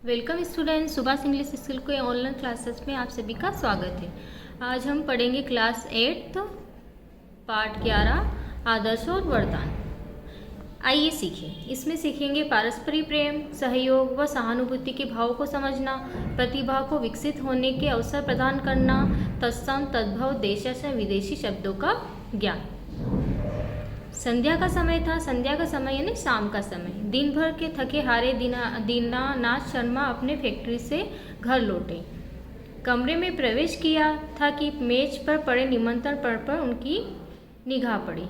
Welcome student, Subhash English school के online classes में आप सभी का स्वागत है। आज हम पढ़ेंगे क्लास 8 पार्ट 11 आदर्श और वरदान। आइए सीखें। इसमें सीखेंगे पारस्परिक प्रेम, सहयोग व सहानुभूति के भाव को समझना, प्रतिभा को विकसित होने के अवसर प्रदान करना, तत्सम तद्भव देश से विदेशी शब्दों का ज्ञान। संध्या का समय था। संध्या का समय यानी शाम का समय। दिन भर के थके हारे दीनानाथ शर्मा अपने फैक्ट्री से घर लौटे। कमरे में प्रवेश किया था कि मेज पर पड़े निमंत्रण पत्र पर उनकी निगाह पड़ी।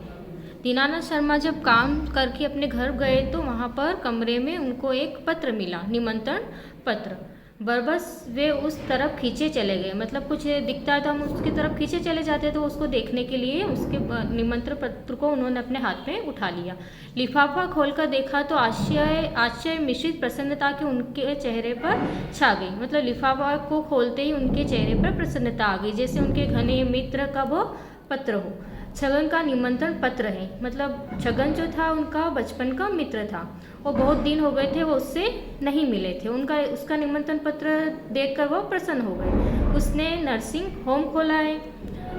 दीनानाथ शर्मा जब काम करके अपने घर गए तो वहाँ पर कमरे में उनको एक पत्र मिला, निमंत्रण पत्र। बरबस वे उस तरफ खींचे चले गए, मतलब कुछ दिखता था हम उसकी तरफ खींचे चले जाते तो उसको देखने के लिए उसके निमंत्रण पत्र को उन्होंने अपने हाथ में उठा लिया। लिफाफा खोलकर देखा तो आश्चर्य मिश्रित प्रसन्नता के उनके चेहरे पर छा गई। मतलब लिफाफा को खोलते ही उनके चेहरे पर प्रसन्नता आ गई, जैसे उनके घने मित्र का वो पत्र हो। छगन का निमंत्रण पत्र है, मतलब छगन जो था उनका बचपन का मित्र था। वो बहुत दिन हो गए थे वो उससे नहीं मिले थे। उसका निमंत्रण पत्र देखकर वो प्रसन्न हो गए। उसने नर्सिंग होम खोला है।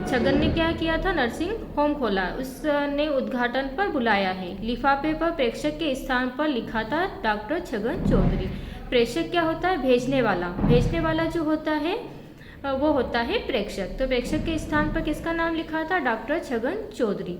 छगन ने क्या किया था? नर्सिंग होम खोला। उसने उद्घाटन पर बुलाया है। लिफाफे पर प्रेषक के स्थान पर लिखा था डॉक्टर छगन चौधरी। प्रेषक क्या होता है? भेजने वाला। भेजने वाला जो होता है वो होता है प्रेषक। तो प्रेषक के स्थान पर किसका नाम लिखा था? डॉक्टर छगन चौधरी।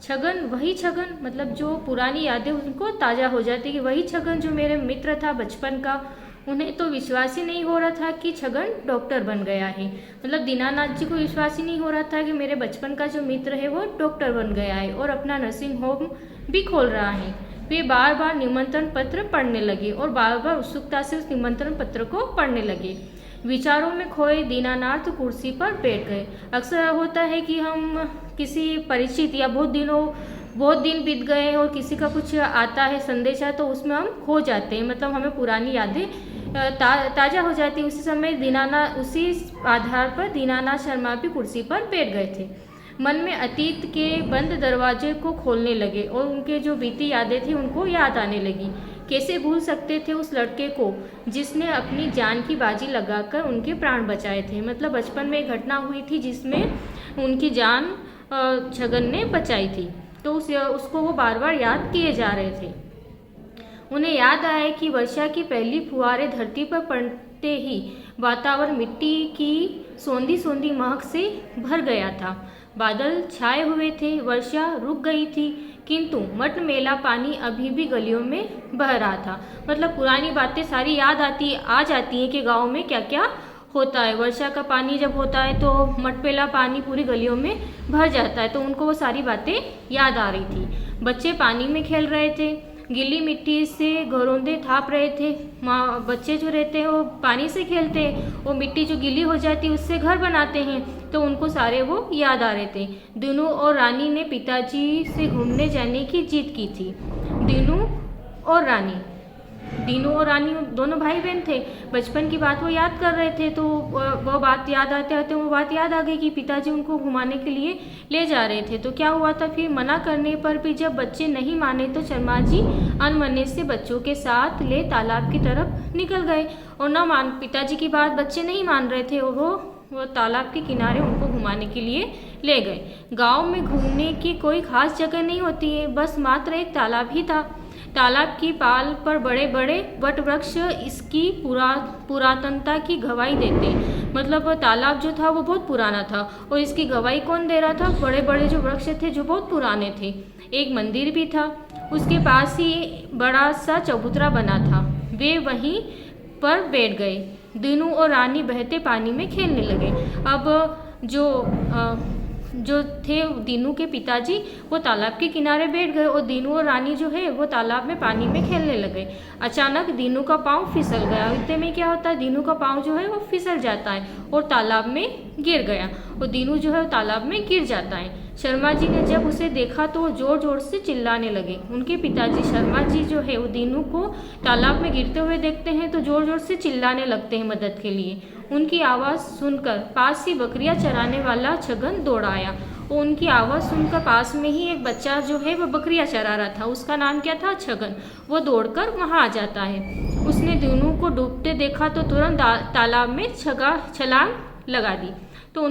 छगन, वही छगन, मतलब जो पुरानी यादें उनको ताज़ा हो जाती कि वही छगन जो मेरे मित्र था बचपन का। उन्हें तो विश्वास ही नहीं हो रहा था कि छगन डॉक्टर बन गया है। मतलब दीनानाथ जी को विश्वास ही नहीं हो रहा था कि मेरे बचपन का जो मित्र है वो डॉक्टर बन गया है और अपना नर्सिंग होम भी खोल रहा है। वे बार बार निमंत्रण पत्र पढ़ने लगे और बार बार उत्सुकता से उस निमंत्रण पत्र को पढ़ने लगे। विचारों में खोए दीनानाथ कुर्सी पर बैठ गए। अक्सर होता है कि हम किसी परिचित या बहुत दिन बीत गए और किसी का कुछ आता है संदेशा तो उसमें हम खो जाते हैं, मतलब हमें पुरानी यादें ताज़ा हो जाती है। उसी आधार पर दीनानाथ शर्मा भी कुर्सी पर बैठ गए थे। मन में अतीत के बंद दरवाजे को खोलने लगे और उनके जो बीती यादें थी उनको याद आने लगी। कैसे भूल सकते थे उस लड़के को जिसने अपनी जान की बाजी लगाकर उनके प्राण बचाए थे। मतलब बचपन में एक घटना हुई थी जिसमें उनकी जान छगन ने बचाई थी, तो उसको वो बार बार याद किए जा रहे थे। उन्हें याद आया कि वर्षा की पहली फुहारें धरती पर पड़ते ही वातावरण मिट्टी की सोंधी सोंधी महक से भर गया था। बादल छाए हुए थे, वर्षा रुक गई थी, किंतु मटमैला पानी अभी भी गलियों में बह रहा था। मतलब पुरानी बातें सारी याद आ जाती हैं कि गांव में क्या क्या होता है। वर्षा का पानी जब होता है तो मटमैला पानी पूरी गलियों में भर जाता है, तो उनको वो सारी बातें याद आ रही थी। बच्चे पानी में खेल रहे थे, गीली मिट्टी से घरौंदे थाप रहे थे। बच्चे जो रहते हैं वो पानी से खेलते हैं, वो मिट्टी जो गीली हो जाती है उससे घर बनाते हैं, तो उनको सारे वो याद आ रहे थे। दीनू और रानी ने पिताजी से घूमने जाने की जिद की थी। दीनू और रानी दोनों भाई बहन थे। बचपन की बात वो याद कर रहे थे, तो वो बात याद आते आते वो बात याद आ गई कि पिताजी उनको घुमाने के लिए ले जा रहे थे। तो क्या हुआ था फिर? मना करने पर भी जब बच्चे नहीं माने तो शर्मा जी अनमने से बच्चों के साथ ले तालाब की तरफ निकल गए और पिताजी की बात बच्चे नहीं मान रहे थे और वो तालाब के किनारे उनको घुमाने के लिए ले गए। गांव में घूमने की कोई खास जगह नहीं होती है, बस मात्र एक तालाब ही था। तालाब की पाल पर बड़े बड़े वट वृक्ष इसकी पुरातनता की गवाही देते। मतलब तालाब जो था वो बहुत पुराना था और इसकी गवाही कौन दे रहा था? बड़े बड़े जो वृक्ष थे जो बहुत पुराने थे। एक मंदिर भी था, उसके पास ही बड़ा सा चबूतरा बना था। वे वहीं पर बैठ गए। दीनू और रानी बहते पानी में खेलने लगे। अब जो थे दीनू के पिताजी वो तालाब के किनारे बैठ गए और दीनू और रानी जो है वो तालाब में पानी में खेलने लगे। अचानक दीनू का पाँव फिसल गया। इतने में क्या होता है? दीनू का पाँव जो है वो फिसल जाता है और तालाब में गिर गया और दीनू जो है वो तालाब में गिर जाता है। शर्मा जी ने जब उसे देखा तो वो जोर जोर से चिल्लाने लगे। उनके पिताजी शर्मा जी जो है वो दीनू को तालाब में गिरते हुए देखते हैं तो जोर जोर से चिल्लाने लगते हैं मदद के लिए। उनकी आवाज़ सुनकर पास ही बकरियां चराने वाला छगन दौड़ आया उनकी आवाज़ सुनकर पास में ही एक बच्चा जो है वह बकरियां चरा रहा था, उसका नाम क्या था, छगन। वो दौड़कर वहां आ जाता है। उसने दीनू को डूबते देखा तो तुरंत तालाब में छलांग लगा दी। तो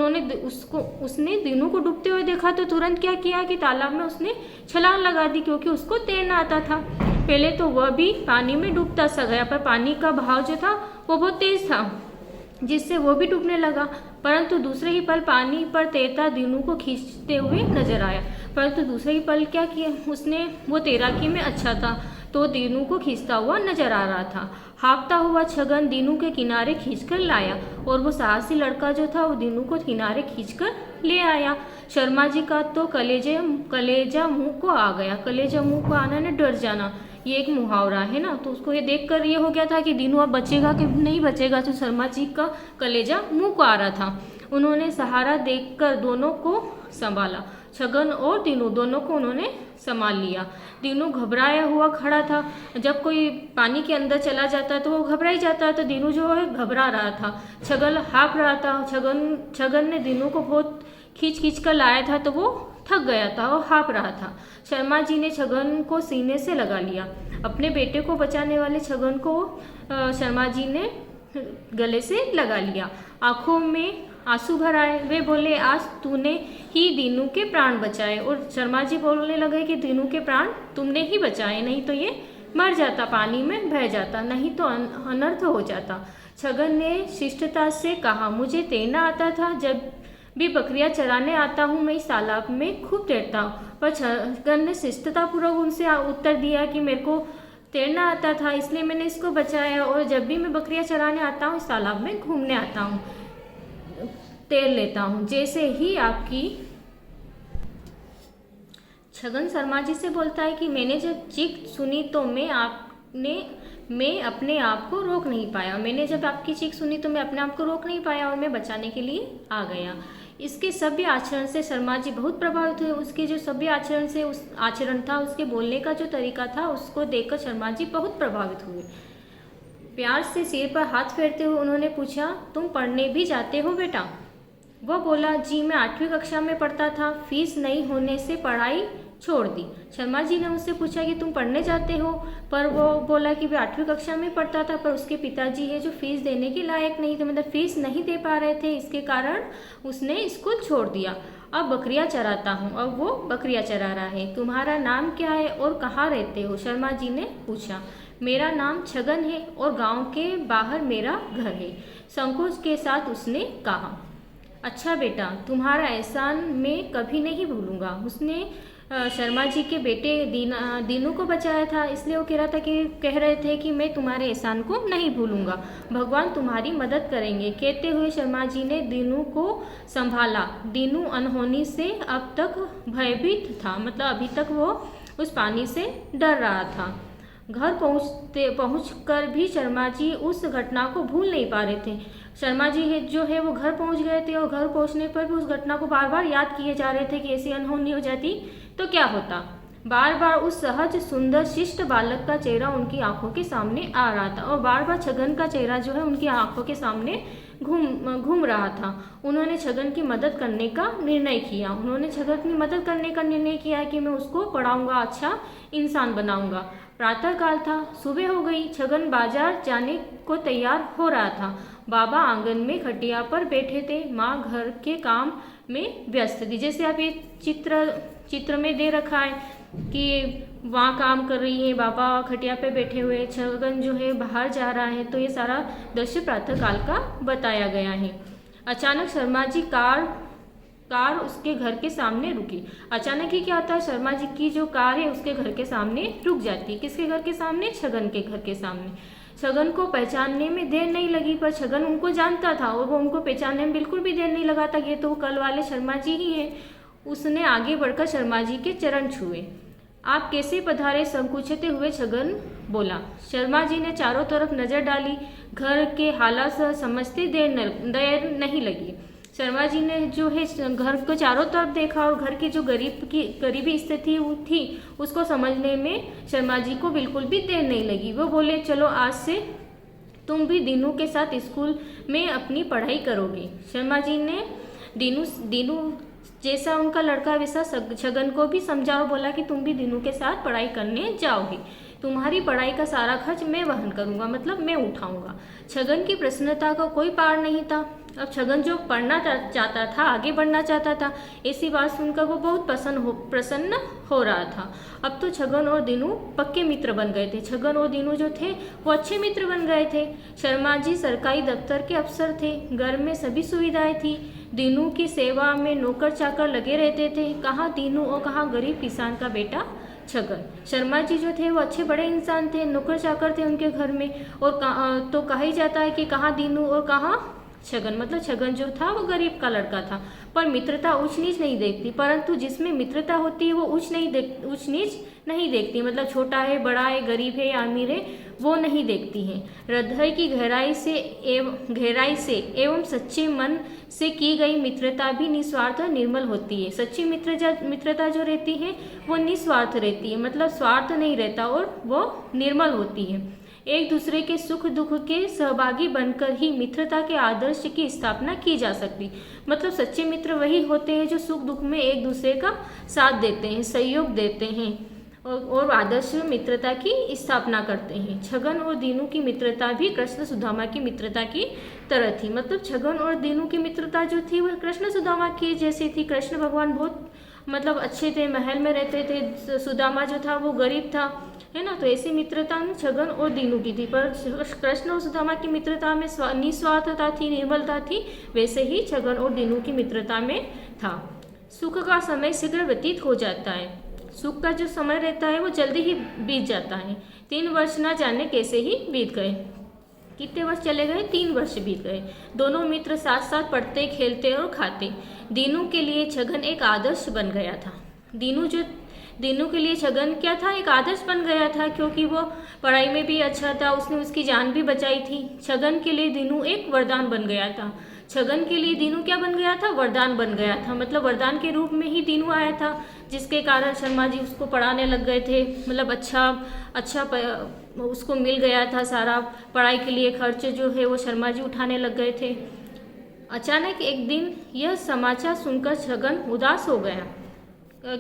उसने दीनू को डूबते हुए देखा तो तुरंत क्या किया कि तालाब में उसने छलांग लगा दी, क्योंकि उसको तैरना आता था। पहले तो वह भी पानी में डूबता सा गया, पर पानी का बहाव जो था वो बहुत तेज था, जिससे वो भी डूबने लगा। परंतु दूसरे ही पल पानी पर तैरता दीनू को खींचते हुए नजर आया। परंतु दूसरे ही पल क्या किया उसने, वो तैराकी में अच्छा था तो दीनू को खींचता हुआ नजर आ रहा था। हाँफता हुआ छगन दीनू के किनारे खींचकर लाया, और वो साहसी लड़का जो था वो दीनू को किनारे खींचकर ले आया। शर्मा जी का तो कलेजा मुंह को आ गया। कलेजा मुंह को आना ने डर जाना, ये एक मुहावरा है ना। तो उसको ये देखकर ये हो गया था कि दीनू अब बचेगा कि नहीं बचेगा। तो शर्मा जी का कलेजा मुंह को आ रहा था। उन्होंने सहारा देखकर दोनों को संभाला। छगन और दीनू दोनों को उन्होंने संभाल लिया। दीनू घबराया हुआ खड़ा था। जब कोई पानी के अंदर चला जाता तो वो घबरा ही जाता, तो दीनू जो है घबरा रहा था। छगन हाँफ रहा था। छगन ने दीनू को बहुत खींच कर लाया था, तो वो थक गया था और हाँफ रहा था। शर्मा जी ने छगन को सीने से लगा लिया। अपने बेटे को बचाने वाले छगन को शर्मा जी ने गले से लगा लिया। आंखों में आंसू भर आए। वे बोले, आज तूने ही दीनू के प्राण बचाए। और शर्मा जी बोलने लगे कि दीनू के प्राण तुमने ही बचाए, नहीं तो ये मर जाता, पानी में बह जाता, नहीं तो अनर्थ हो जाता। छगन ने शिष्टता से कहा, मुझे तैरना आता था, जब भी बकरियां चराने आता हूँ मैं इस तालाब में खूब तैरता हूँ। पर छगन ने शिष्टतापूर्वक उनसे उत्तर दिया कि मेरे को तैरना आता था, इसलिए मैंने इसको बचाया, और जब भी मैं बकरियां चराने आता हूँ इस तालाब में घूमने आता हूँ, तैर लेता हूँ। जैसे ही आपकी छगन शर्मा जी से बोलता है कि मैंने जब चीख सुनी तो मैं अपने आप को रोक नहीं पाया। मैंने जब आपकी चीख सुनी तो मैं अपने आप को रोक नहीं पाया और मैं बचाने के लिए आ गया। इसके सभ्य आचरण से शर्मा जी बहुत प्रभावित हुए। उसके जो सभ्य आचरण से उस आचरण था, उसके बोलने का जो तरीका था, उसको देखकर शर्मा जी बहुत प्रभावित हुए। प्यार से सिर पर हाथ फेरते हुए उन्होंने पूछा, तुम पढ़ने भी जाते हो बेटा? वह बोला, जी मैं 8वीं कक्षा में पढ़ता था, फीस नहीं होने से पढ़ाई छोड़ दी। शर्मा जी ने उससे पूछा कि तुम पढ़ने जाते हो? पर वो बोला कि वह 8वीं कक्षा में पढ़ता था, पर उसके पिताजी है जो फीस देने के लायक नहीं थे, मतलब फीस नहीं दे पा रहे थे, इसके कारण उसने स्कूल छोड़ दिया। अब बकरियां चराता हूँ। अब वो बकरियां चरा रहा है। तुम्हारा नाम क्या है और कहाँ रहते हो? शर्मा जी ने पूछा। मेरा नाम छगन है और गांव के बाहर मेरा घर है, संकोच के साथ उसने कहा। अच्छा बेटा, तुम्हारा एहसान मैं कभी नहीं भूलूंगा। उसने शर्मा जी के बेटे दीनू को बचाया था, इसलिए वो कह रहे थे कि मैं तुम्हारे एहसान को नहीं भूलूंगा, भगवान तुम्हारी मदद करेंगे। कहते हुए शर्मा जी ने दीनू को संभाला। दीनू अनहोनी से अब तक भयभीत था, मतलब अभी तक वो उस पानी से डर रहा था। घर पहुंचकर भी शर्मा जी उस घटना को भूल नहीं पा रहे थे। शर्मा जी जो है वो घर पहुंच गए थे और घर पहुंचने पर भी उस घटना को बार बार याद किए जा रहे थे कि ऐसी अनहोनी हो जाती तो क्या होता। बार बार उस सहज सुंदर शिष्ट बालक का चेहरा उनकी आंखों के सामने आ रहा था और बार बार छगन का चेहरा जो है उनकी आंखों के सामने घूम रहा था। उन्होंने छगन की मदद करने का निर्णय किया। उन्होंने छगन की मदद करने का निर्णय किया कि मैं उसको पढ़ाऊंगा, अच्छा इंसान बनाऊंगा। प्रातःकाल था, सुबह हो गई। छगन बाजार जाने को तैयार हो रहा था। बाबा आंगन में खटिया पर बैठे थे, माँ घर के काम में व्यस्त थी। जैसे आप ये चित्र में दे रखा है कि वहाँ काम कर रही है, बाबा खटिया पे बैठे हुए, छगन जो है बाहर जा रहा है। तो ये सारा दृश्य प्रातःकाल का बताया गया है। अचानक शर्मा जी कार उसके घर के सामने रुकी। अचानक ही क्या होता है, शर्मा जी की जो कार है उसके घर के सामने रुक जाती है। किसके घर के सामने? छगन के घर के सामने। छगन को पहचानने में देर नहीं लगी, पर छगन उनको जानता था और वो उनको पहचानने में बिल्कुल भी देर नहीं लगा था। ये तो कल वाले शर्मा जी ही हैं। उसने आगे बढ़कर शर्मा जी के चरण छुए। आप कैसे पधारे? संकुचित हुए छगन बोला। शर्मा जी ने चारों तरफ नजर डाली। घर के हालात समझते देर नहीं लगी। शर्मा जी ने जो है घर को चारों तरफ देखा और घर की जो गरीबी स्थिति थी उसको समझने में शर्मा जी को बिल्कुल भी देर नहीं लगी। वो बोले, चलो आज से तुम भी दीनू के साथ स्कूल में अपनी पढ़ाई करोगे। शर्मा जी ने दीनू जैसा उनका लड़का वैसा छगन को भी समझा और बोला कि तुम भी दीनू के साथ पढ़ाई करने जाओगी, तुम्हारी पढ़ाई का सारा खर्च मैं वहन करूंगा, मतलब मैं उठाऊंगा। छगन की प्रसन्नता का कोई पार नहीं था। अब छगन जो पढ़ना चाहता था, आगे बढ़ना चाहता था, ऐसी बात सुनकर वो बहुत प्रसन्न हो रहा था। अब तो छगन और दीनू पक्के मित्र बन गए थे। छगन और दीनू जो थे वो अच्छे मित्र बन गए थे। शर्मा जी सरकारी दफ्तर के अफसर थे, घर में सभी सुविधाएं थी। दीनू की सेवा में नौकर चाकर लगे रहते थे। कहाँ दीनू और कहाँ गरीब किसान का बेटा छगन। शर्मा जी जो थे वो अच्छे बड़े इंसान थे, नौकर चाकर थे उनके घर में, और तो कहा ही जाता है कि कहाँ दीनू और कहाँ छगन, मतलब छगन जो था वो गरीब का लड़का था। पर मित्रता ऊंच नीच नहीं देखती, परंतु जिसमें मित्रता होती है वो ऊंच नीच नहीं देखती, मतलब छोटा है, बड़ा है, गरीब है या अमीर है, वो नहीं देखती हैं। हृदय की गहराई से एवं सच्चे मन से की गई मित्रता भी निस्वार्थ और निर्मल होती है। सच्ची मित्रता जो रहती है वो निस्वार्थ रहती है, मतलब स्वार्थ नहीं रहता, और वो निर्मल होती है। एक दूसरे के सुख दुख के सहभागी बनकर ही मित्रता के आदर्श की स्थापना की जा सकती। मतलब सच्चे मित्र वही होते हैं जो सुख दुख में एक दूसरे का साथ देते हैं, सहयोग देते हैं और आदर्श मित्रता की स्थापना करते हैं। छगन और दीनू की मित्रता भी कृष्ण सुदामा की मित्रता की तरह थी। मतलब छगन और दीनू की मित्रता जो थी वह कृष्ण सुदामा की जैसी थी। कृष्ण भगवान बहुत मतलब अच्छे थे, महल में रहते थे, सुदामा जो था वो गरीब था, है ना। तो ऐसी मित्रता छगन और दीनू की थी। पर कृष्ण और सुदामा की मित्रता में निस्वार्थता थी, निर्मलता थी, वैसे ही छगन और दीनू की मित्रता में था। सुख का समय शीघ्र व्यतीत हो जाता है। सुख का जो समय रहता है वो जल्दी ही बीत जाता है। 3 वर्ष ना जाने कैसे ही बीत गए। कितने वर्ष चले गए? 3 वर्ष बीत गए। दोनों मित्र साथ साथ पढ़ते, खेलते और खाते। दीनू के लिए छगन एक आदर्श बन गया था। दीनू के लिए छगन क्या था? एक आदर्श बन गया था, क्योंकि वो पढ़ाई में भी अच्छा था, उसने उसकी जान भी बचाई थी। छगन के लिए दीनू एक वरदान बन गया था। छगन के लिए दीनू क्या बन गया था? वरदान बन गया था। मतलब वरदान के रूप में ही दीनू आया था, जिसके कारण शर्मा जी उसको पढ़ाने लग गए थे। मतलब अच्छा उसको मिल गया था, सारा पढ़ाई के लिए खर्च जो है वो शर्मा जी उठाने लग गए थे। अचानक एक दिन यह समाचार सुनकर छगन उदास हो गया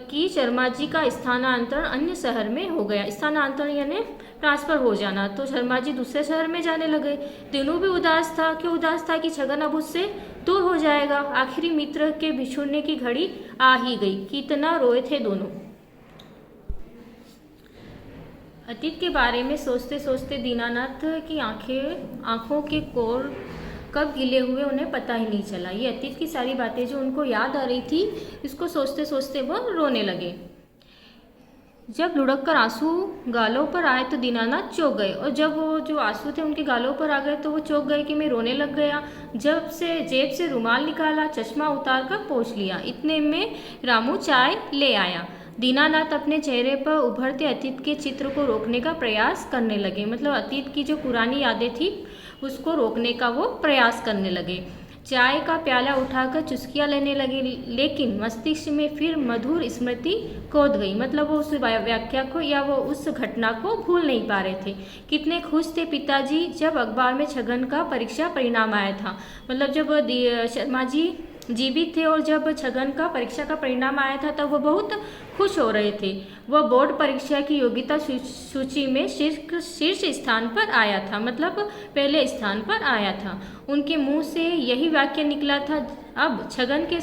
कि शर्मा जी का स्थानांतरण अन्य शहर में हो गया। स्थानांतरण यानी ट्रांसफर हो जाना। तो शर्मा जी दूसरे शहर में जाने लगे। दीनू भी उदास था। क्यों उदास था? कि छगन अब उससे दूर हो जाएगा। आखिरी मित्र के बिछुड़ने की घड़ी आ ही गई। कितना रोए थे दोनों। अतीत के बारे में सोचते सोचते दीनानाथ की आंखों के कोर कब गिले हुए उन्हें पता ही नहीं चला। ये अतीत की सारी बातें जो उनको याद आ रही थी, इसको सोचते सोचते वो रोने लगे। जब लुढ़क कर आंसू गालों पर आए तो दीनानाथ चौंक गए, और जब वो जो आंसू थे उनके गालों पर आ गए तो वो चौंक गए कि मैं रोने लग गया। जब से जेब से रुमाल निकाला, चश्मा उतार कर पोंछ लिया। इतने में रामू चाय ले आया। दीनानाथ अपने चेहरे पर उभरते अतीत के चित्र को रोकने का प्रयास करने लगे। मतलब अतीत की जो पुरानी यादें थी उसको रोकने का वो प्रयास करने लगे। चाय का प्याला उठाकर चुस्कियां लेने लगे, लेकिन मस्तिष्क में फिर मधुर स्मृति खोद गई। मतलब वो उस व्याख्या को या वो उस घटना को भूल नहीं पा रहे थे। कितने खुश थे पिताजी जब अखबार में छगन का परीक्षा परिणाम आया था। मतलब जब शर्मा जी जीवित थे और जब छगन का परीक्षा का परिणाम आया था तब वो बहुत खुश हो रहे थे। वह बोर्ड परीक्षा की योग्यता सूची में शीर्ष स्थान पर आया था, मतलब पहले स्थान पर आया था। उनके मुंह से यही वाक्य निकला था, अब छगन के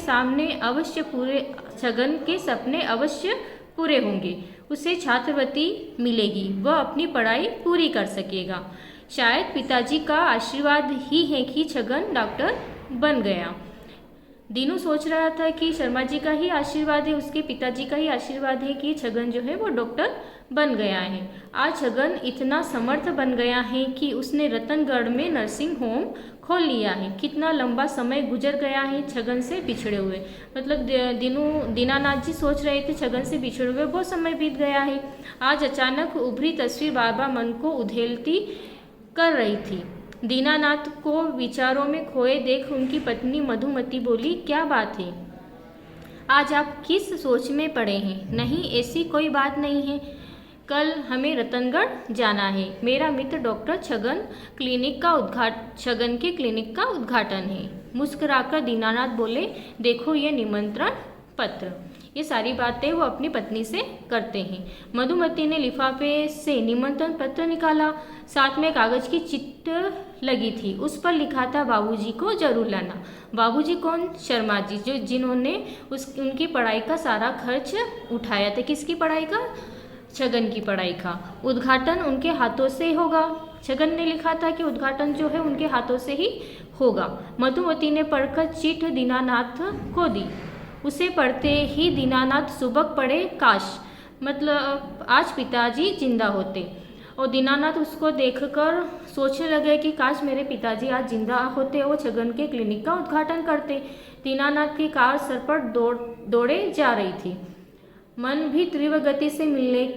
सपने अवश्य पूरे होंगे। उसे छात्रवृत्ति मिलेगी, वह अपनी पढ़ाई पूरी कर सकेगा। शायद पिताजी का आशीर्वाद ही है कि छगन डॉक्टर बन गया। दीनू सोच रहा था कि शर्मा जी का ही आशीर्वाद है, उसके पिताजी का ही आशीर्वाद है कि छगन जो है वो डॉक्टर बन गया है। आज छगन इतना समर्थ बन गया है कि उसने रतनगढ़ में नर्सिंग होम खोल लिया है। कितना लंबा समय गुजर गया है छगन से बिछड़े हुए। मतलब दीनानाथ जी सोच रहे थे छगन से बिछड़े हुए बहुत समय बीत गया है। आज अचानक उभरी तस्वीर बार बार मन को उधेलती कर रही थी। दीनानाथ को विचारों में खोए देख उनकी पत्नी मधुमती बोली, क्या बात है, आज आप किस सोच में पड़े हैं? नहीं, ऐसी कोई बात नहीं है, कल हमें रतनगढ़ जाना है। मेरा मित्र डॉक्टर छगन के क्लिनिक का उद्घाटन है। मुस्कुराकर दीनानाथ बोले, देखो ये निमंत्रण पत्र। ये सारी बातें वो अपनी पत्नी से करते हैं। मधुमती ने लिफाफे से निमंत्रण पत्र निकाला, साथ में कागज की चिट्ठी लगी थी, उस पर लिखा था बाबूजी को जरूर लाना। बाबूजी कौन? शर्मा जी, जो जिन्होंने उनकी पढ़ाई का सारा खर्च उठाया था। किसकी पढ़ाई का? छगन की पढ़ाई का। उद्घाटन उनके हाथों से होगा। छगन ने लिखा था कि उद्घाटन जो है उनके हाथों से ही होगा। मधुमती ने पढ़कर चिट्ठी दीनानाथ को दी। उसे पढ़ते ही दीनानाथ सुबक पड़े, काश मतलब आज पिताजी जिंदा होते। और दीनानाथ उसको देखकर सोचने लगे कि काश मेरे पिताजी आज जिंदा होते, वो छगन के क्लिनिक का उद्घाटन करते। दीनानाथ की कार सर पर दौड़े जा रही थी। मन भी तीव्र गति से मिलने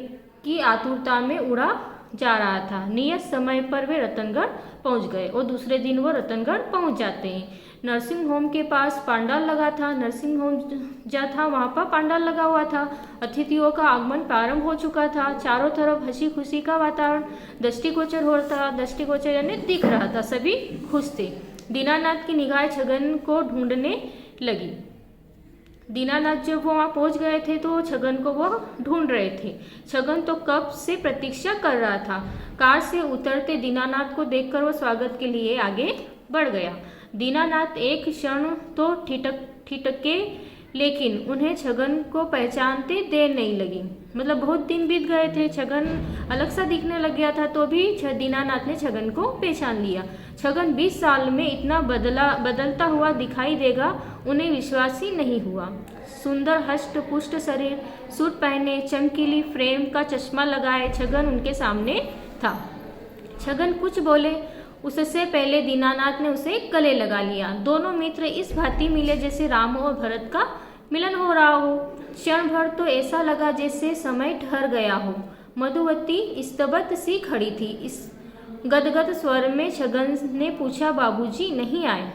की आतुरता में उड़ा जा रहा था। नियत समय पर वे रतनगढ़ पहुंच गए और दूसरे दिन वो रतनगढ़ पहुंच जाते हैं। नर्सिंग होम के पास पांडाल लगा था। नर्सिंग होम जहाँ था वहाँ पर पांडाल लगा हुआ था। अतिथियों का आगमन प्रारंभ हो चुका था। चारों तरफ हंसी खुशी का वातावरण दृष्टिगोचर हो रहा था। दृष्टिगोचर यानी दिख रहा था, सभी खुश थे। दीनानाथ की निगाहें छगन को ढूंढने लगी। दीनानाथ जब वो वहाँ पहुँच गए थे तो छगन को वो ढूंढ रहे थे। छगन तो कब से प्रतीक्षा कर रहा था। कार से उतरते दीनानाथ को देखकर वो स्वागत के लिए आगे बढ़ गया। दीनानाथ एक क्षण तो ठिठके, लेकिन उन्हें छगन को पहचानते देर नहीं लगी। मतलब बहुत दिन बीत गए थे, छगन अलग सा दिखने लग गया था, तो भी दीनानाथ ने छगन को पहचान लिया। छगन 20 साल में इतना बदलता हुआ दिखाई देगा, उन्हें विश्वास ही नहीं हुआ। सुंदर हष्ट पुष्ट शरीर, सूट पहने, चमकीली फ्रेम का चश्मा लगाए छगन उनके सामने था। छगन कुछ बोले उससे पहले दीनानाथ ने उसे गले लगा लिया। दोनों मित्र इस भांति मिले जैसे राम और भरत का मिलन हो रहा हो। क्षण भर तो ऐसा लगा जैसे समय ठहर गया हो। मधुमती स्तब्ध सी खड़ी थी। इस गदगद स्वर में छगन ने पूछा, बाबूजी नहीं आए?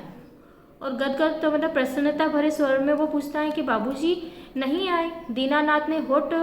और गदगद तो मतलब प्रसन्नता भरे स्वर में वो पूछता है कि बाबूजी नहीं आए। दीनानाथ ने होठ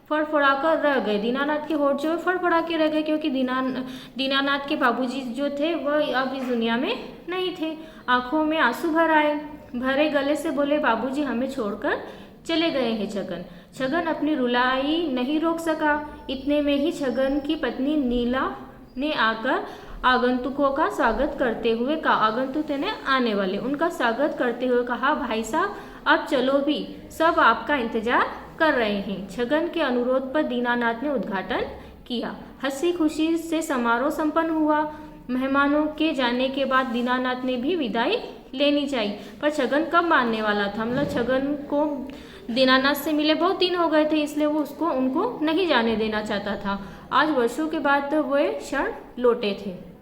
फड़फड़ा कर रह गए। दीनानाथ के होठ जो है फड़फड़ा के रह गए, क्योंकि दीनानाथ के बाबूजी जो थे वह अब इस दुनिया में नहीं थे। आंखों में आंसू भर आए। भरे गले से बोले, बाबूजी हमें छोड़कर चले गए हैं छगन। छगन अपनी रुलाई नहीं रोक सका। इतने में ही छगन की पत्नी नीला ने आकर आगंतुकों का स्वागत करते हुए कहा, आगंतुक ने आने वाले, उनका स्वागत करते हुए कहा, भाई साहब अब चलो भी, सब आपका इंतजार कर रहे हैं। छगन के अनुरोध पर दीनानाथ ने उद्घाटन किया। हंसी खुशी से समारोह संपन्न हुआ। मेहमानों के जाने के बाद दीनानाथ ने भी विदाई लेनी चाहिए, पर छगन कब मानने वाला था। मतलब छगन को दीनानाथ से मिले बहुत दिन हो गए थे, इसलिए वो उनको नहीं जाने देना चाहता था। आज वर्षों के बाद वे क्षण लौटे थे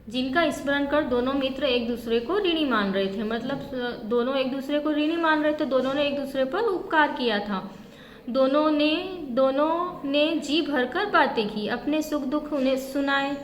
जिनका स्मरण कर दोनों मित्र एक दूसरे को ऋणी मान रहे थे। मतलब दोनों एक दूसरे को ऋणी मान रहे थे, दोनों ने एक दूसरे पर उपकार किया था। दोनों ने जी भरकर बातें की, अपने सुख दुख उन्हें सुनाए।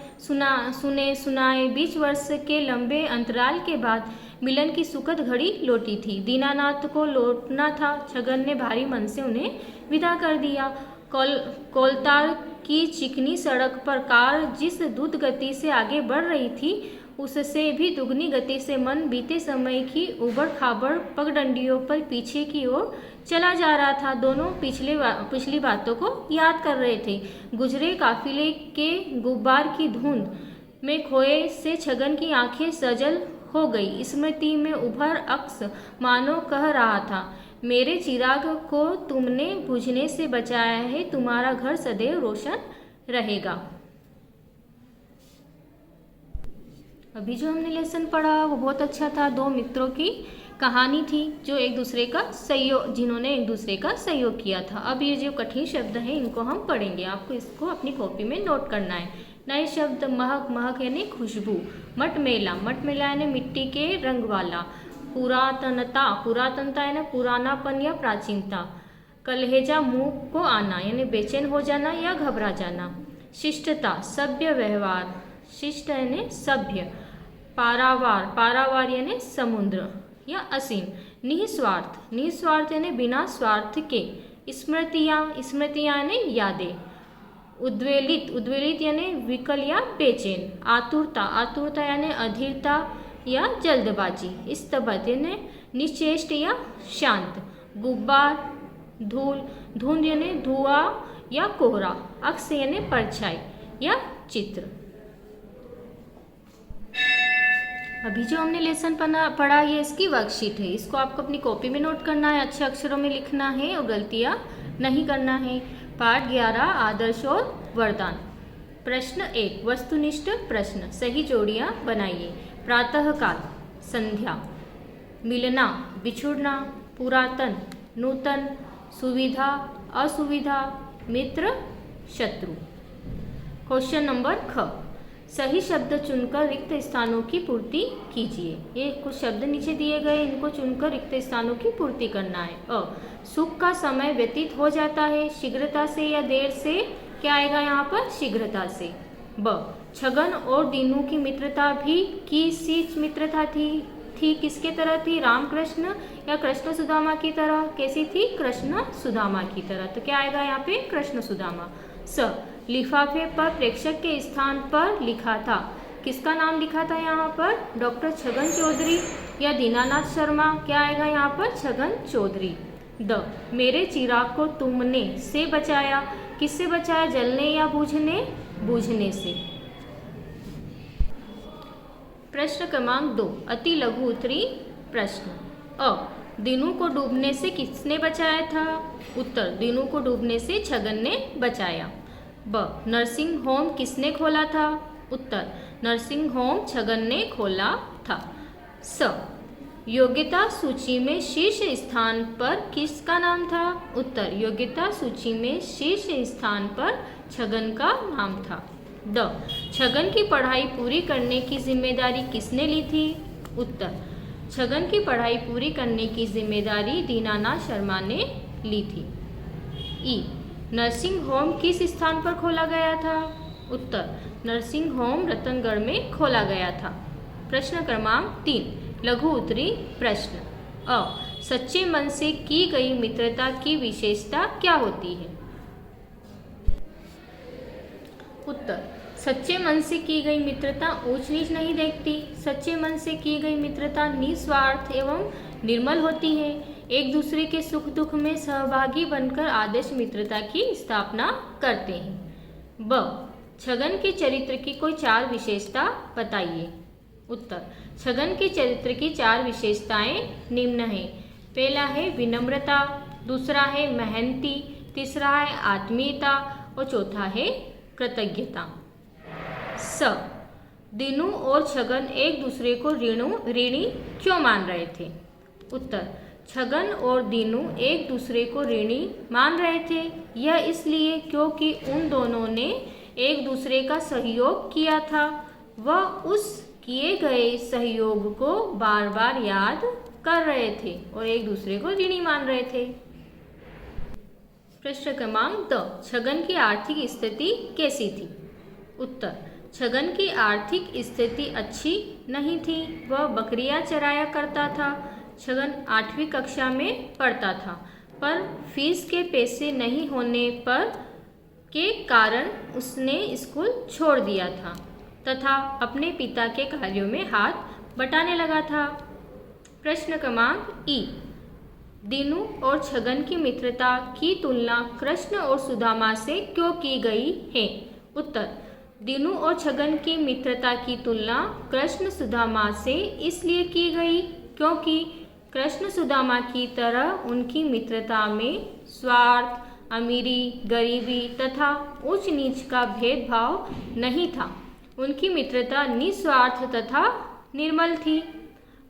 20 वर्ष के लंबे अंतराल के बाद मिलन की सुखद घड़ी लौटी थी। दीनानाथ को लौटना था। छगन ने भारी मन से उन्हें विदा कर दिया। कोलतार की चिकनी सड़क पर कार जिस द्रुत गति से आगे बढ़ रही थी, उससे भी दुगनी गति से मन बीते समय की उबड़ खाबड़ पगडंडियों पर पीछे की ओर चला जा रहा था। दोनों पिछली बातों को याद कर रहे थे। गुजरे काफिले के गुब्बार की धुंध में खोए से छगन की आंखें सजल हो गई। स्मृति में उभर अक्स मानो कह रहा था, मेरे चिराग को तुमने बुझने से बचाया है, तुम्हारा घर सदैव रोशन रहेगा। अभी जो हमने लेसन पढ़ा वो बहुत अच्छा था। दो मित्रों की कहानी थी जो जिन्होंने एक दूसरे का सहयोग किया था। अब ये जो कठिन शब्द हैं इनको हम पढ़ेंगे। आपको इसको अपनी कॉपी में नोट करना है। नए शब्द, महक यानी खुशबू, मटमेला यानी मिट्टी के रंग वाला, पुरातनता यानी पुरानापन या प्राचीनता, कलहेजा मुंह को आना यानी बेचैन हो जाना या घबरा जाना, शिष्टता सभ्य व्यवहार, शिष्ट यानी सभ्य, पारावार यानी समुद्र या असीम, निस्वार्थ यानी बिना स्वार्थ के, स्मृतियाँ यानी यादें, उद्वेलित यानी विकल या बेचैन, आतुरता यानी अधीरता या जल्दबाजी, स्तब्ध यानी निश्चेष्ट या शांत, गुब्बार, धूल, धुंध यानी धुआं या कोहरा, अक्स यानी परछाई या चित्र। अभी जो हमने लेसन पढ़ा ये इसकी वर्कशीट है, इसको आपको अपनी कॉपी में नोट करना है, अच्छे अक्षरों में लिखना है और गलतियां नहीं करना है। पाठ 11 आदर्श और वरदान। प्रश्न 1 वस्तुनिष्ठ प्रश्न, सही जोड़ियां बनाइए। प्रातःकाल, संध्या, मिलना, बिछुड़ना, पुरातन, नूतन, सुविधा, असुविधा, मित्र, शत्रु। क्वेश्चन नंबर ख, सही शब्द चुनकर रिक्त स्थानों की पूर्ति कीजिए। ये कुछ शब्द नीचे दिए गए, इनको चुनकर रिक्त स्थानों की पूर्ति करना है। अ, सुख का समय व्यतीत हो जाता है, शीघ्रता से या देर से, क्या आएगा यहाँ पर, शीघ्रता से। ब, छगन और दीनू की मित्रता भी किसी मित्रता थी किसके तरह थी, रामकृष्ण या कृष्ण सुदामा की तरह। कैसी थी, कृष्ण सुदामा की तरह, तो क्या आएगा यहाँ पे, कृष्ण सुदामा। स, लिफाफे पर प्रेक्षक के स्थान पर लिखा था, किसका नाम लिखा था यहाँ पर, डॉक्टर छगन चौधरी या दीनानाथ शर्मा, क्या आएगा यहाँ पर, छगन चौधरी। द, मेरे चिराग को तुमने से बचाया, किससे बचाया, जलने या बूझने से। प्रश्न क्रमांक 2 अति लघु उत्तरी प्रश्न। अ, दीनू को डूबने से किसने बचाया था, उत्तर, दीनू को डूबने से छगन ने बचाया। ब, नर्सिंग होम किसने खोला था, उत्तर, नर्सिंग होम छगन ने खोला था। स, योग्यता सूची में शीर्ष स्थान पर किसका नाम था, उत्तर, योग्यता सूची में शीर्ष स्थान पर छगन का नाम था। द, छगन की पढ़ाई पूरी करने की जिम्मेदारी किसने ली थी, उत्तर, छगन की पढ़ाई पूरी करने की जिम्मेदारी दीनानाथ शर्मा ने ली थी। ई, नर्सिंग होम किस स्थान पर खोला गया था, उत्तर, नर्सिंग होम रतनगढ़ में खोला गया था। प्रश्न क्रमांक 3 लघु उत्तरी प्रश्न। अ, सच्चे मन से की गई मित्रता की विशेषता क्या होती है, उत्तर, सच्चे मन से की गई मित्रता ऊंच नीच नहीं देखती, सच्चे मन से की गई मित्रता निस्वार्थ एवं निर्मल होती है, एक दूसरे के सुख दुख में सहभागी बनकर आदर्श मित्रता की स्थापना करते हैं। ब, छगन के चरित्र की कोई 4 विशेषता बताइए, उत्तर, छगन के चरित्र की 4 विशेषताएं निम्न हैं। पहला है विनम्रता, दूसरा है मेहनती, तीसरा है आत्मीयता और चौथा है कृतज्ञता। स, दीनू और छगन एक दूसरे को ऋणी क्यों मान रहे थे, उत्तर, छगन और दीनू एक दूसरे को ऋणी मान रहे थे, यह इसलिए क्योंकि उन दोनों ने एक दूसरे का सहयोग किया था, वह उस किए गए सहयोग को बार बार याद कर रहे थे और एक दूसरे को ऋणी मान रहे थे। प्रश्न क्रमांक 2 छगन की आर्थिक स्थिति कैसी थी, उत्तर, छगन की आर्थिक स्थिति अच्छी नहीं थी, वह बकरियां चराया करता था। छगन 8वीं कक्षा में पढ़ता था, पर फीस के पैसे नहीं होने पर के कारण उसने स्कूल छोड़ दिया था तथा अपने पिता के कार्यों में हाथ बटाने लगा था। प्रश्न क्रमांक ई, दीनू और छगन की मित्रता की तुलना कृष्ण और सुदामा से क्यों की गई है, उत्तर, दीनू और छगन की मित्रता की तुलना कृष्ण सुदामा से इसलिए की गई क्योंकि कृष्ण सुदामा की तरह उनकी मित्रता में स्वार्थ, अमीरी, गरीबी तथा ऊंच नीच का भेदभाव नहीं था। उनकी मित्रता निस्वार्थ तथा निर्मल थी।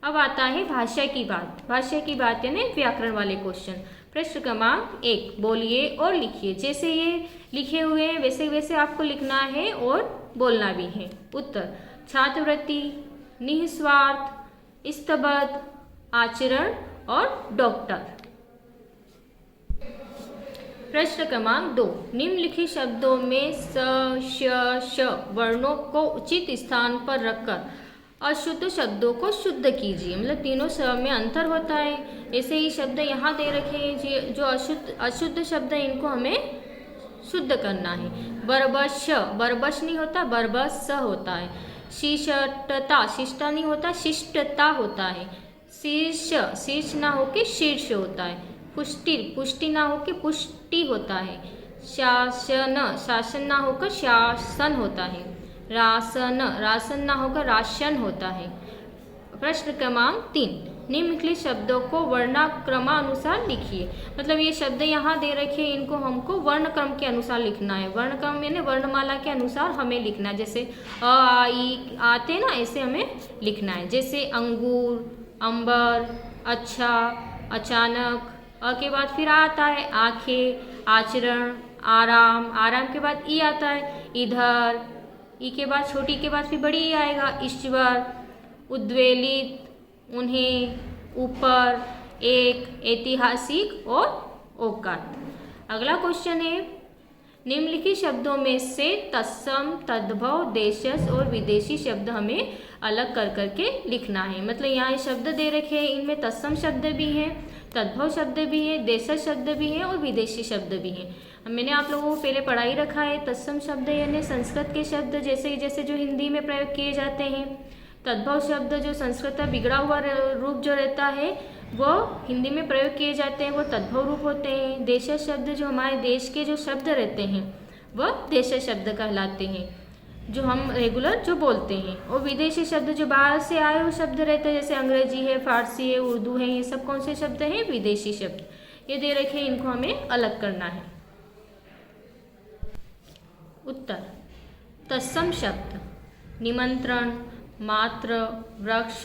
अब आता है भाषा की बात। भाषा की बात यानी व्याकरण वाले क्वेश्चन। प्रश्न क्रमांक 1 बोलिए और लिखिए। जैसे ये लिखे हुए हैं वैसे वैसे आपको लिखना है और बोलना भी है। उत्तर, छात्रवृत्ति, निस्वार्थ, स्तबद्ध, आचरण और डॉक्टर। प्रश्न क्रमांक 2 निम्नलिखित शब्दों में स, श, श वर्णों को उचित स्थान पर रखकर अशुद्ध शब्दों को शुद्ध कीजिए। मतलब तीनों शब्द में अंतर होता है। ऐसे ही शब्द यहाँ दे रखे हैं जो अशुद्ध शब्द है, इनको हमें शुद्ध करना है। बरबस, बरबस नहीं होता, बरबस होता है। शिष्टता, शिष्टा नहीं होता, शिष्टता होता है। शीर्ष, शीर्ष ना होके शीर्ष होता है। पुष्टि, पुष्टि ना होके पुष्टि होता है। शासन, शासन ना होकर शासन होता है। रासन, रासन ना होकर राशन होता है। प्रश्न क्रमांक 3, निम्नलिखित शब्दों को वर्णक्रमानुसार लिखिए। मतलब ये शब्द यहाँ दे रखे हैं, इनको हमको वर्णक्रम के अनुसार लिखना है। वर्णक्रम यानी वर्णमाला के अनुसार हमें लिखना है। जैसे अ आ ई आते ना, ऐसे हमें लिखना है। जैसे अंगूर, अंबर, अच्छा, अचानक। अ के बाद फिर आता है आंखें, आचरण, आराम। आराम के बाद ई आता है इधर। ई के बाद छोटी के बाद फिर बड़ी ई आएगा ईश्वर। उद्वेलित, उन्हें, ऊपर, एक, ऐतिहासिक और औकात। अगला क्वेश्चन है, निम्नलिखित शब्दों में से तत्सम, तद्भव, देशज और विदेशी शब्द हमें अलग कर करके लिखना है। मतलब यहाँ ये शब्द दे रखे हैं, इनमें तत्सम शब्द भी हैं, तद्भव शब्द भी है, देशज शब्द भी है और विदेशी शब्द भी हैं। मैंने आप लोगों को पहले पढ़ा ही रखा है। तत्सम शब्द यानी संस्कृत के शब्द जैसे जैसे जो हिंदी में प्रयोग किए जाते हैं। तद्भव शब्द जो संस्कृत का बिगड़ा हुआ रूप जो रहता है वो हिंदी में प्रयोग किए जाते हैं, वो तद्भव रूप होते हैं। देशज शब्द जो हमारे देश के जो शब्द रहते हैं वह देशज शब्द कहलाते हैं, जो हम रेगुलर जो बोलते हैं। और विदेशी शब्द जो बाहर से आए हुए शब्द रहते हैं, जैसे अंग्रेजी है, फारसी है, उर्दू है, ये सब कौन से शब्द हैं? विदेशी शब्द। ये दे रखे हैं, इनको हमें अलग करना है। उत्तर, तत्सम शब्द निमंत्रण, मात्र, वृक्ष,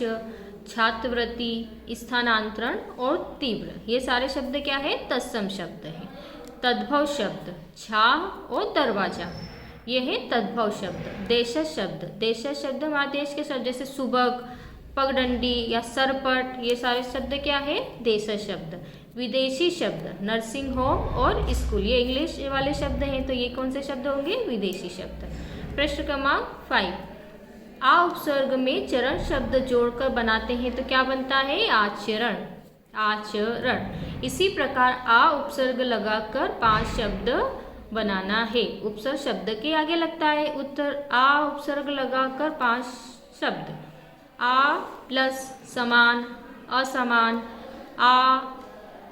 छात्रवृत्ति, स्थानांतरण और तीव्र, ये सारे शब्द क्या है? तत्सम शब्द है। तद्भव शब्द छाह और दरवाजा, ये है तद्भव शब्द। देशज शब्द, देशज शब्द हमारे देश के शब्द जैसे सुबक, पगडंडी या सरपट, ये सारे शब्द क्या है? देशज शब्द। विदेशी शब्द नर्सिंग होम और स्कूल, ये इंग्लिश वाले शब्द हैं, तो ये कौन से शब्द होंगे? विदेशी शब्द। प्रश्न क्रमांक 5, आ उपसर्ग में चरण शब्द जोड़कर बनाते हैं तो क्या बनता है? आचरण, आचरण। इसी प्रकार आ उपसर्ग लगाकर 5 शब्द बनाना है। उपसर्ग शब्द के आगे लगता है। उत्तर, आ उपसर्ग लगाकर 5 शब्द। आ प्लस समान, असमान, आ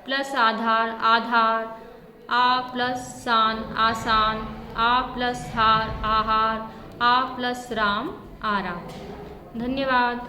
प्लस आधार, आधार, आ प्लस सान, आसान, आ प्लस हार, आहार, आ प्लस राम, आराम। धन्यवाद।